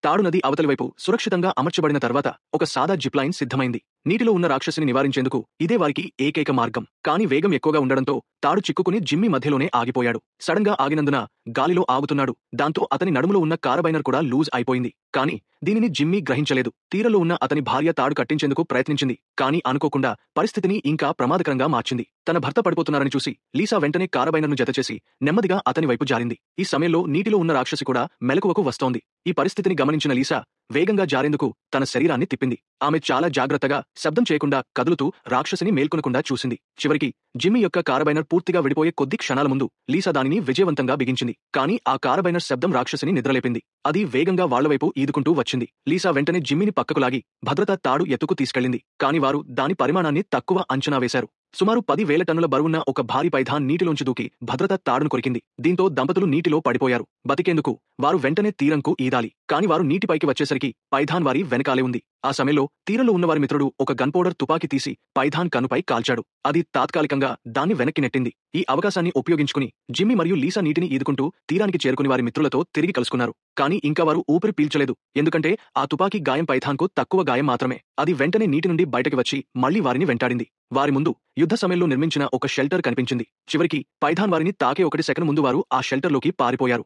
తాడు నది అవతలి వైపు సురక్షితంగా అమర్చబడిన తర్వాత ఒక సాదా జిప్ లైన్ సిద్ధమైంది. నీటిలో ఉన్న రాక్షసిని నివారించేందుకు ఇదే వారికి ఏకైక మార్గం. కానీ వేగం ఎక్కువగా ఉండడంతో తాడు చిక్కుకుని జిమ్మీ మధ్యలోనే ఆగిపోయాడు. సడన్ గా ఆగినందున గాలిలో ఆగుతున్నాడు. దాంతో అతని నడుములో ఉన్న కారబైనర్ కూడా లూజ్ అయిపోయింది. కానీ దీనిని జిమ్మీ గ్రహించలేదు. తీరంలో ఉన్న అతని భార్య తాడు కట్టించేందుకు ప్రయత్నించింది. కానీ అనుకోకుండా పరిస్థితిని ఇంకా ప్రమాదకరంగా మార్చింది. తన భర్త పడిపోతున్నారని చూసి లీసా వెంటనే కారబైనర్ను జతచేసి నెమ్మదిగా అతని వైపు జారింది. ఈ సమయంలో నీటిలో ఉన్న రాక్షసి కూడా మెలకువకు వస్తోంది. ఈ పరిస్థితిని గమనించిన లీసా వేగంగా జారేందుకు తన శరీరాన్ని తిప్పింది. ఆమె చాలా జాగ్రత్తగా శబ్దం చేయకుండా కదులుతూ రాక్షసిని మేల్కొనకుండా చూసింది. చివరికి జిమ్మీ యొక్క కారబైనర్ పూర్తిగా విడిపోయే కొద్ది క్షణాల ముందు లీసా దానిని విజయవంతంగా బిగించింది. కానీ ఆ కారబైనర్ శబ్దం రాక్షసిని నిద్రలేపింది. అది వేగంగా వాళ్లవైపు ఈదుకుంటూ వచ్చింది. లీసా వెంటనే జిమ్మీని పక్కకు లాగి భద్రతా తాడు ఎత్తుకు తీసుకెళ్లింది. కానీ వారు దాని పరిమాణాన్ని తక్కువ అంచనా వేశారు. సుమారు 10,000 టన్నుల బరువున్న ఒక భారీ పైథాన్ నీటిలోంచి దూకి భద్రతా తాడును కొరికింది. దీంతో దంపతులు నీటిలో పడిపోయారు. బతికేందుకు వారు వెంటనే తీరంకు ఈదాలి. కాని వారు నీటిపైకి వచ్చేసరికి పైథాన్ వారి వెనకాలే ఉంది. ఆ సమయంలో తీరంలో ఉన్నవారి మిత్రుడు ఒక గన్పౌడర్ తుపాకీ తీసి పైథాన్ కన్నుపై కాల్చాడు. అది తాత్కాలికంగా దాన్ని వెనక్కి నెట్టింది. ఈ అవకాశాన్ని ఉపయోగించుకుని జిమ్మీ మరియు లీసా నీటిని ఈదుకుంటూ తీరానికి చేరుకుని వారి మిత్రులతో తిరిగి కలుసుకున్నారు. కానీ ఇంకా వారు ఊపిరి పీల్చలేదు. ఎందుకంటే ఆ తుపాకీ గాయం పైథాన్కు తక్కువ గాయం మాత్రమే. అది వెంటనే నీటి నుండి బయటకి వచ్చి మళ్లీ వారిని వెంటాడింది. వారి ముందు యుద్ధ సమయంలో నిర్మించిన ఒక షెల్టర్ కనిపించింది. చివరికి పైథాన్ వారిని తాకే 1 సెకను ముందు వారు ఆ షెల్టర్లోకి పారిపోయారు.